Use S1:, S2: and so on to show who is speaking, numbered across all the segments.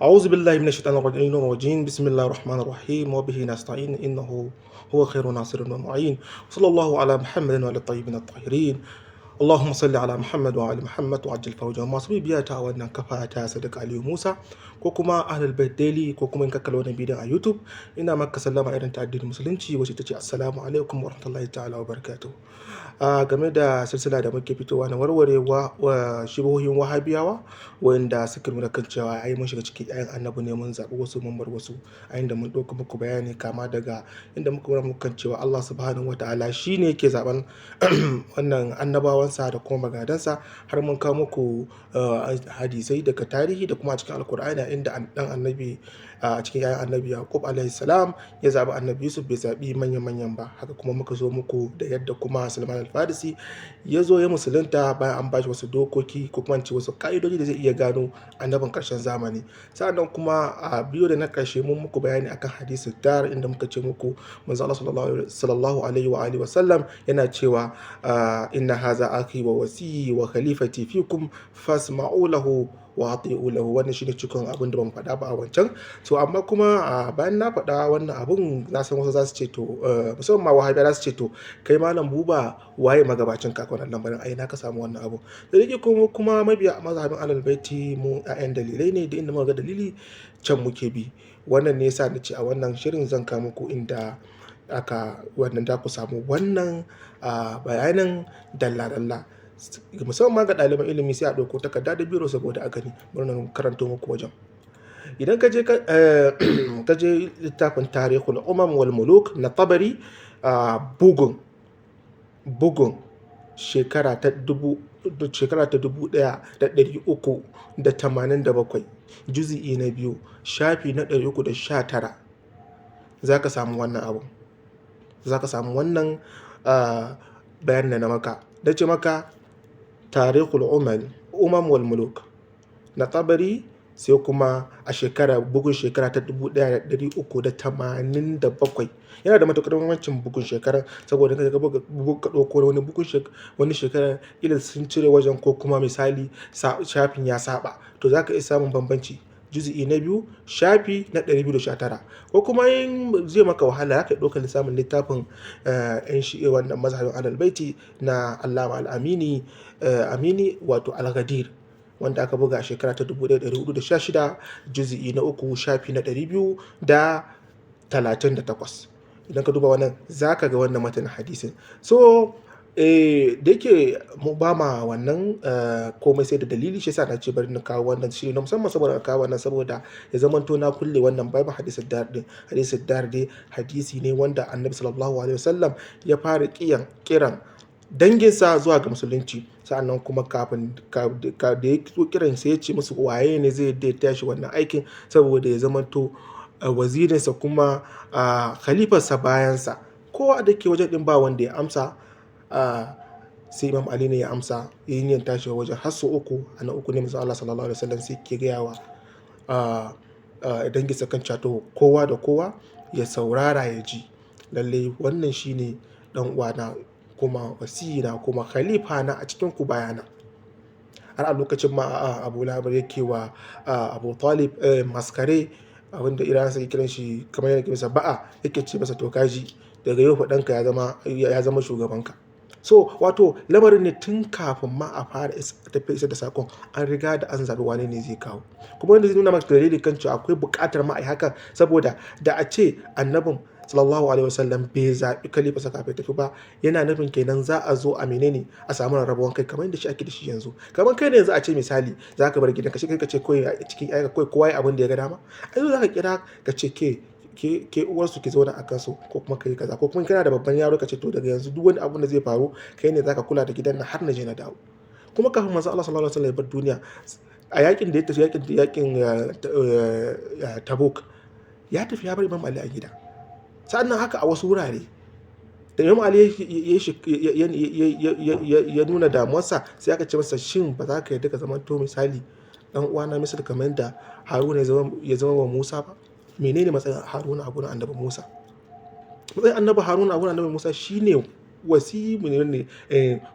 S1: أعوذ بالله من الشيطان الرجيم بسم الله الرحمن الرحيم وبه نستعين إنه هو خير ناصر ومعين صلى الله على محمد وعلى الطيبين الطاهرين اللهم صل على Muhammad wa ali Muhammad wa ajil fawjan masu bibiya ta wannan kafa ta Sadiq Aliyu Musa ko kuma Ahlul Bait Daily ko kuma in ka kalla wannan bidiyon a YouTube ina maka sallama irin ta addinin musulunci wacce tace assalamu alaikum wa rahmatullahi ta'ala wa barakatuh. Game da silsila da muke fitowa na warwarewa wa shibohin wahabiyawa wanda suka nuna kan cewa ai mun shiga cikin ayan annabi ne mun zaɓi wasu mun bar wasu a inda mun ɗauka muku bayani kama daga inda muka nuna muku kan cewa Allah subhanahu wa ta'ala shine yake zaben wannan annabawansa da kuma magadansa har mun kawo muku hadisai daga tarihi da kuma a cikin alkur'ani inda dan annabi a cikin yayan annabi yaqub alaihi salam ya zabi annabi yusuf bai zabi manyan ba. Haka kuma muka zo muku da yadda kuma Salman al-Farisi ya zo ya musulunta bayan an bashi wasu dokoki ko kuma wasu ka'idoji da zai iya gano annabin karshen zamani. Sannan kuma a biyu da na karshe mun muku bayani akan hadisi dar inda muka ce muku manzo Allah sallallahu alaihi wa alihi wa sallam yana cewa inna haza akhi wa wasi wa khalifati fikum fasma'u lahu wa ati'u lahu. Wannan shine cikon abin da ban faɗa ba a wancan. So amma kuma bayan na faɗa wannan abun na san wasu za su ce to musamman ma wahabiya za su ce to kai malam buba waye magabacin ka wannan lambarin ai na ka samu wannan abu da yake kuma mabiya mazhabin Ahlul Baiti mu ƴaƴan dalilai ne da inda muka ga dalili can muke bi. Wannan ne yasa nace a wannan shirin zan kawo muku inda aka wannan da ku samu wannan bayanin dalla-dalla musamman ga ɗaliban ilimi sai a ɗauko takarda da biro saboda a gani murnar karanto muku wajen. Idan ka je littafin tarihul umam wal muluk na tabari bugun shekara ta 1387 juzi'i na 2 shafi na 319 za ka samu wannan abu, za ka samu wannan bayan da na maka da ce maka tarihul umam wal muluk na tabari sai kuma a bugun shekara ta 1387 yana da matuƙar muhimmancin bugun shekara saboda ka ɗauko wani shekara ila sun cire wajen ko kuma misali shafin ya saba to za ka iya samun bambanci. Juzi'i na 2 shafi na 219 ko kuma yin zai maka wahala haka ɗaukar lissafin littafin yan shi'i wannan mazhabin Ahlul Baiti na Allama al-Amini wato al-Ghadir wanda aka buga a shekara ta 1416 juzi'i na 3 shafi na 238. Idan ka duba wannan za ka ga wannan matanin hadisin. So da yake mu ba ma wannan komai sai da dalili shi yasa na ce bari na kawo wannan shiri na musamman saboda na kawo wannan saboda ya zamanto na kulle wannan bible hadisin dar dai hadisi ne wanda annabi sallallahu alaihi wasallam ya fara kiran danginsa zuwa ga musulunci. Sa'annan kuma kafin da ya kiran sai ya ce musu waye ne zai tashi wannan aikin saboda ya zamanto wazirinsa kuma khalifarsa bayansa. Kowa da ke wajen din ba wanda ya amsa sai Imam Ali ne ya amsa yayin yin tashi wajen har sau uku. Ana uku ne manzo Allah sallallahu alaihi wasallam sai ke gaya wa danginsa kan cato kowa da kowa ya saurara ya ji lalle wannan shine dan uwana kuma wasiyina kuma khalifa na a cikin ku bayana. Har a lokacin ma Abu Lahab yake wa Abu Talib maskare abinda Iran sai kiran shi kamar yana kimsa ba'a yake ce masa to kaji daga yau faɗanka ya zama shugabanka. So wato lamarin ne tun kafin ma a fara tafiya da sakon an riga da an zaɓi wane ne zai kawo kuma wanda zai nuna maka dalili kan cewa akwai buƙatar ma a yi haka saboda da a ce annabin sallallahu alaihi wasallam bai zaɓi khalifa sa kafin tafi ba yana nufin kenan za a zo a menene a samu rarrabuwan kai kamar yadda shi ake da shi yanzu. Kamar kai ne yanzu a ce misali za ka bar gidanka shi kai ka ce kawai a cikin ayyuka kawai kowa ya abin da ya ga dama ai zo za ka kira ka ce ke uwarsu ki zauna a kansu ko kuma kai kaza ko kuma kana da babban yaro ka ce to daga yanzu duk wani abun da zai faru kai ne zaka kula da gidan nan har na je na dawo. Kuma kafin manzo Allah sallallahu alaihi wasallam ya bar duniya a yakin da ya tafi yakin Tabuk ya tafi ya bar Imam Ali a gida. Sannan haka a wasu wurare da Imam Ali ya nuna damuwarsa sai aka ce masa shin ba za ka yarda ka zama to misali dan uwana misali kamar da Haruna ya zama wa Musa ba. Menene matsayin Haruna a gurin annabi Musa? Matsayin annabi Haruna a gurin annabi Musa shine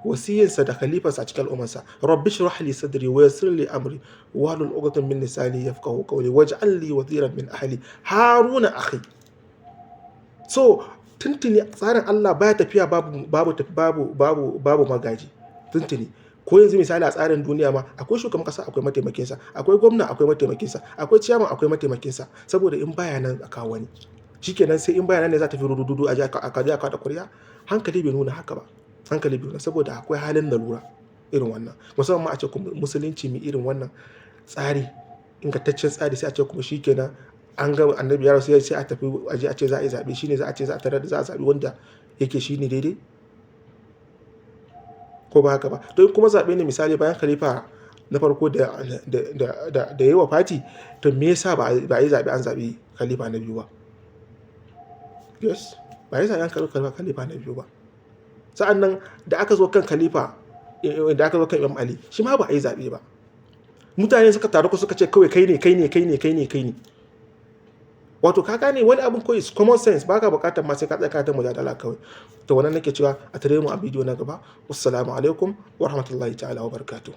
S1: wasiyinsa da khalifarsa a cikin al'ummarsa. Rabbi shrah li sadri wa yassir li amri wahlul 'uqdatan min lisani yafqahu qawli waj'al li waziran min ahli haruna akhi. So tuntuni tsarin Allah baya tafiya babu magaji tuntuni. Ko yanzu misali a tsarin duniya ma akwai shugaban kasa akwai mataimakinsa, akwai gwamna akwai mataimakinsa, akwai ciyaman akwai mataimakinsa, saboda in baya nan a kawo wani shikenan, sai in baya nan ne za ta fi rududu a kada kuriya. Hankali bai nuna haka ba, hankali bai nuna, saboda akwai halin lalura irin wannan, musamman ma a ce kuma musulunci mai irin wannan tsari, ingantaccen tsari, sai a ce kuma shikenan an ga annabi ya rasu sai a tafi aje a ce za a yi zaɓe, shine za a ce za a tarar da za a zaɓi wanda yake shine daidai, ko ba haka ba. To kuma zaɓe ne misali bayan khalifa na farko da yayi wafati, to me yasa ba a yi zaɓe an zaɓi khalifa na biyu ba? Yes, ba a yi zaɓe an karɓi khalifa na biyu ba. Sa'annan da aka zo kan khalifa, da aka zo kan Imam Ali, shi ma ba a yi zaɓe ba. Mutane suka taru suka ce kawai kai ne. Wato ka gane wani abin koyi common sense, baka bukatar ma sai ka tsaya ta mujadala kawai. To wannan nake cewa a tare mu a bidiyo na gaba. Wassalamu alaikum wa rahmatullahi ta'ala wa barakatuh.